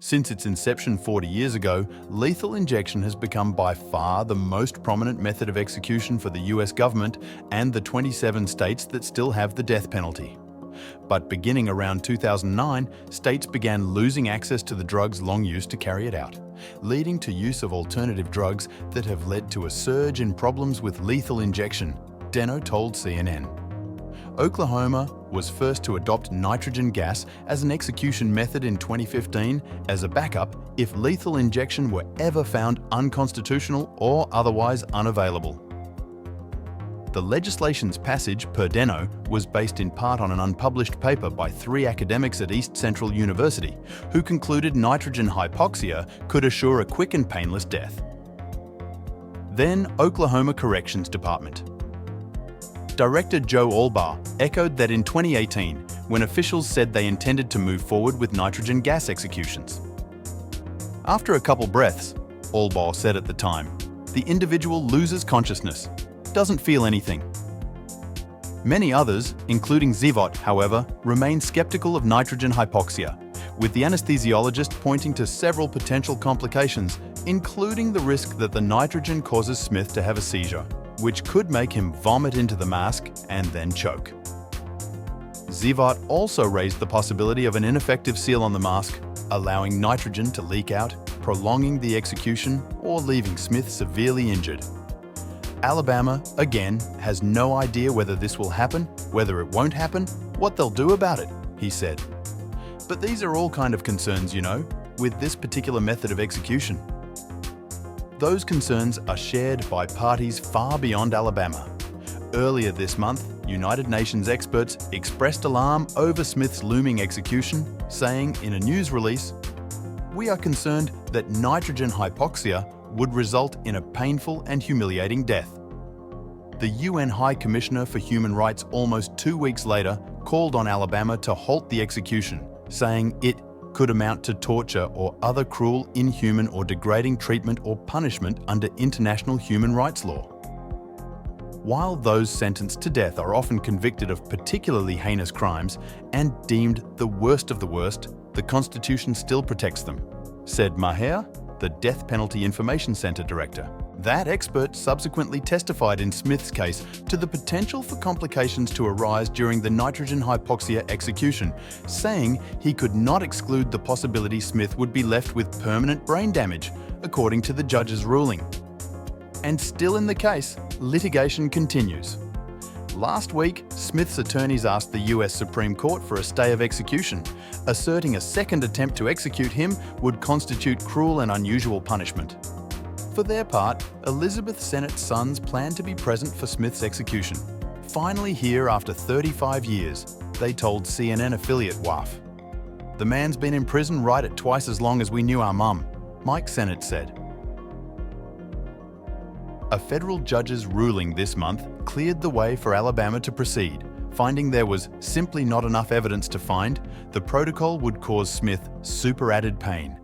Since its inception 40 years ago, lethal injection has become by far the most prominent method of execution for the US government and the 27 states that still have the death penalty. But beginning around 2009, states began losing access to the drugs long used to carry it out, leading to use of alternative drugs that have led to a surge in problems with lethal injection, Deno told CNN. Oklahoma was first to adopt nitrogen gas as an execution method in 2015 as a backup if lethal injection were ever found unconstitutional or otherwise unavailable. The legislation's passage per Deno was based in part on an unpublished paper by 3 academics at East Central University who concluded nitrogen hypoxia could assure a quick and painless death. Then Oklahoma Corrections Department. Director Joe Albaugh echoed that in 2018, when officials said they intended to move forward with nitrogen gas executions. After a couple breaths, Albaugh said at the time, the individual loses consciousness, doesn't feel anything. Many others, including Zivot, however, remain skeptical of nitrogen hypoxia, with the anesthesiologist pointing to several potential complications, including the risk that the nitrogen causes Smith to have a seizure, which could make him vomit into the mask and then choke. Zivot also raised the possibility of an ineffective seal on the mask, allowing nitrogen to leak out, prolonging the execution or leaving Smith severely injured. Alabama, again, has no idea whether this will happen, whether it won't happen, what they'll do about it, he said. But these are all kind of concerns, you know, with this particular method of execution. Those concerns are shared by parties far beyond Alabama. Earlier this month, United Nations experts expressed alarm over Smith's looming execution, saying in a news release, "We are concerned that nitrogen hypoxia would result in a painful and humiliating death." The UN High Commissioner for Human Rights almost 2 weeks later called on Alabama to halt the execution, saying it could amount to torture or other cruel, inhuman or degrading treatment or punishment under international human rights law. While those sentenced to death are often convicted of particularly heinous crimes and deemed the worst of the worst, the Constitution still protects them, said Maher, the Death Penalty Information Center director. That expert subsequently testified in Smith's case to the potential for complications to arise during the nitrogen hypoxia execution, saying he could not exclude the possibility Smith would be left with permanent brain damage, according to the judge's ruling. And still in the case, litigation continues. Last week, Smith's attorneys asked the US Supreme Court for a stay of execution, asserting a second attempt to execute him would constitute cruel and unusual punishment. For their part, Elizabeth Senett's sons plan to be present for Smith's execution. Finally here after 35 years, they told CNN affiliate WAF. "The man's been in prison right at twice as long as we knew our mum," Mike Sennett said. A federal judge's ruling this month cleared the way for Alabama to proceed, finding there was simply not enough evidence to find the protocol would cause Smith superadded pain.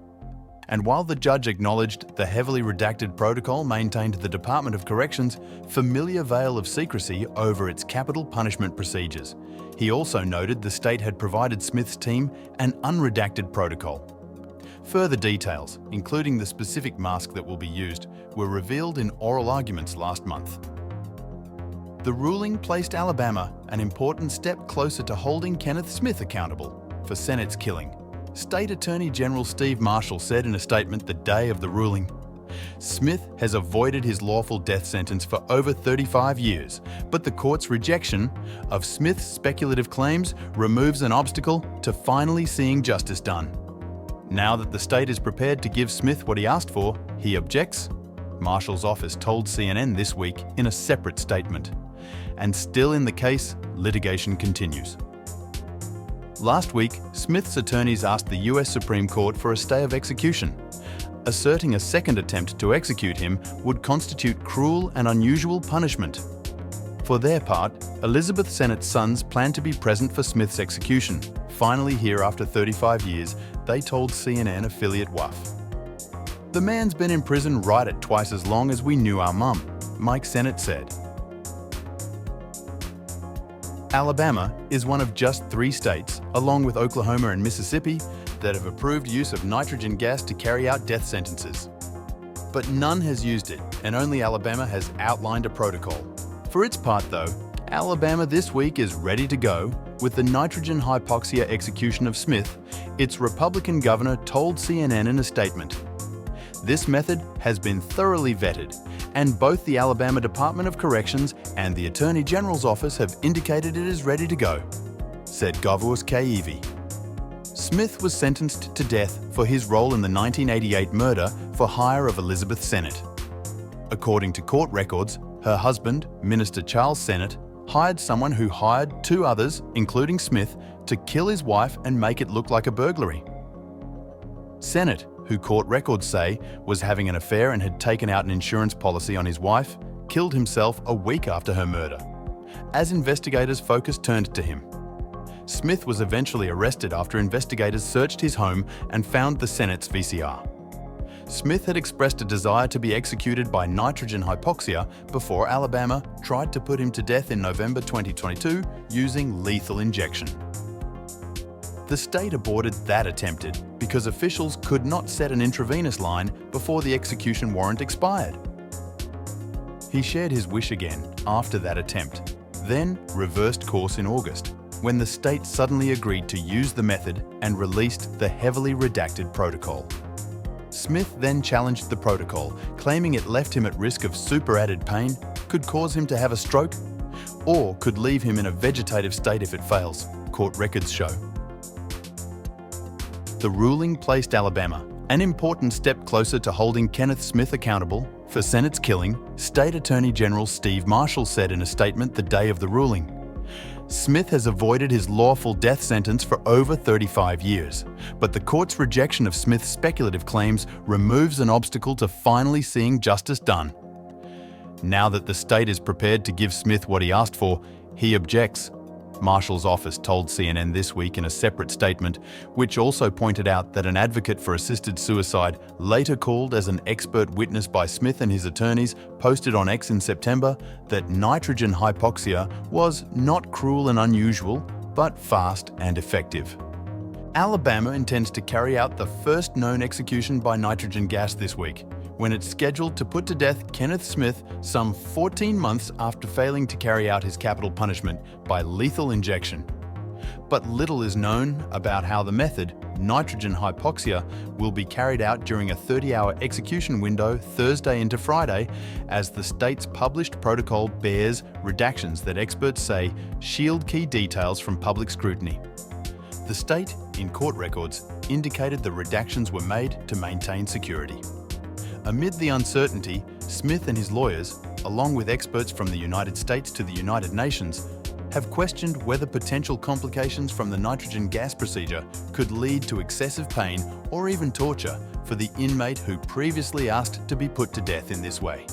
And while the judge acknowledged the heavily redacted protocol maintained the Department of Corrections' familiar veil of secrecy over its capital punishment procedures, he also noted the state had provided Smith's team an unredacted protocol. Further details, including the specific mask that will be used, were revealed in oral arguments last month. The ruling placed Alabama an important step closer to holding Kenneth Smith accountable for Senett's killing. State Attorney General Steve Marshall said in a statement the day of the ruling, "Smith has avoided his lawful death sentence for over 35 years, but the court's rejection of Smith's speculative claims removes an obstacle to finally seeing justice done. Now that the state is prepared to give Smith what he asked for, he objects," Marshall's office told CNN this week in a separate statement. And still in the case, litigation continues. Last week, Smith's attorneys asked the US Supreme Court for a stay of execution, asserting a second attempt to execute him would constitute cruel and unusual punishment. For their part, Elizabeth Senett's sons plan to be present for Smith's execution. Finally here after 35 years, they told CNN affiliate WAF. "The man's been in prison right at twice as long as we knew our mum," Mike Sennett said. Alabama is one of just 3 states, along with Oklahoma and Mississippi, that have approved use of nitrogen gas to carry out death sentences. But none has used it, and only Alabama has outlined a protocol. For its part though, Alabama this week is ready to go. With the nitrogen hypoxia execution of Smith, its Republican governor told CNN in a statement, "This method has been thoroughly vetted, and both the Alabama Department of Corrections and the Attorney General's office have indicated it is ready to go," said Governor Kevy. Smith was sentenced to death for his role in the 1988 murder for hire of Elizabeth Sennett. According to court records, her husband, Minister Charles Sennett, hired someone who hired two others, including Smith, to kill his wife and make it look like a burglary. Sennett, who court records say was having an affair and had taken out an insurance policy on his wife, killed himself a week after her murder. As investigators' focus turned to him, Smith was eventually arrested after investigators searched his home and found the Sennett's VCR. Smith had expressed a desire to be executed by nitrogen hypoxia before Alabama tried to put him to death in November 2022 using lethal injection. The state aborted that attempt because officials could not set an intravenous line before the execution warrant expired. He shared his wish again after that attempt, then reversed course in August, when the state suddenly agreed to use the method and released the heavily redacted protocol. Smith then challenged the protocol, claiming it left him at risk of super-added pain, could cause him to have a stroke, or could leave him in a vegetative state if it fails, court records show. The ruling placed Alabama an important step closer to holding Kenneth Smith accountable for Sennett's killing, State Attorney General Steve Marshall said in a statement the day of the ruling. Smith has avoided his lawful death sentence for over 35 years, but the court's rejection of Smith's speculative claims removes an obstacle to finally seeing justice done. Now that the state is prepared to give Smith what he asked for, he objects, Marshall's office told CNN this week in a separate statement, which also pointed out that an advocate for assisted suicide, later called as an expert witness by Smith and his attorneys, posted on X in September that nitrogen hypoxia was not cruel and unusual, but fast and effective. Alabama intends to carry out the first known execution by nitrogen gas this week, when it's scheduled to put to death Kenneth Smith some 14 months after failing to carry out his capital punishment by lethal injection. But little is known about how the method, nitrogen hypoxia, will be carried out during a 30-hour execution window Thursday into Friday, as the state's published protocol bears redactions that experts say shield key details from public scrutiny. The state, in court records, indicated the redactions were made to maintain security. Amid the uncertainty, Smith and his lawyers, along with experts from the United States to the United Nations, have questioned whether potential complications from the nitrogen gas procedure could lead to excessive pain or even torture for the inmate who previously asked to be put to death in this way.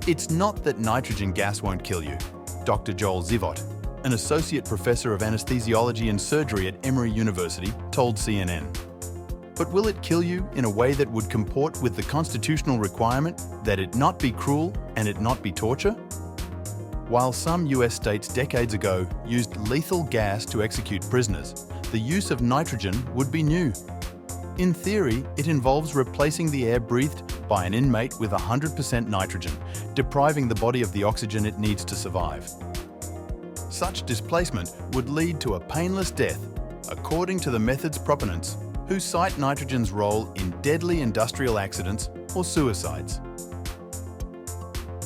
It's not that nitrogen gas won't kill you, Dr. Joel Zivot, an associate professor of anesthesiology and surgery at Emory University, told CNN. But will it kill you in a way that would comport with the constitutional requirement that it not be cruel and it not be torture? While some US states decades ago used lethal gas to execute prisoners, the use of nitrogen would be new. In theory, it involves replacing the air breathed by an inmate with 100% nitrogen, depriving the body of the oxygen it needs to survive. Such displacement would lead to a painless death, according to the method's proponents, who cite nitrogen's role in deadly industrial accidents or suicides.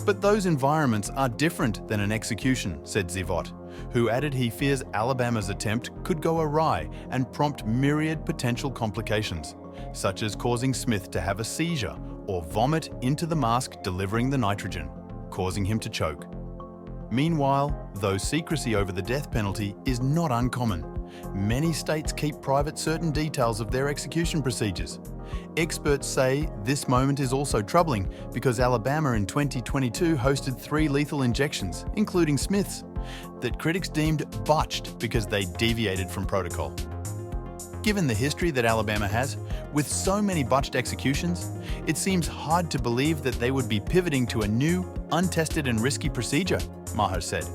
But those environments are different than an execution, said Zivot, who added he fears Alabama's attempt could go awry and prompt myriad potential complications, such as causing Smith to have a seizure or vomit into the mask delivering the nitrogen, causing him to choke. Meanwhile, though secrecy over the death penalty is not uncommon, many states keep private certain details of their execution procedures. Experts say this moment is also troubling because Alabama in 2022 hosted 3 lethal injections, including Smith's, that critics deemed botched because they deviated from protocol. Given the history that Alabama has, with so many botched executions, it seems hard to believe that they would be pivoting to a new, untested and risky procedure, Maher said.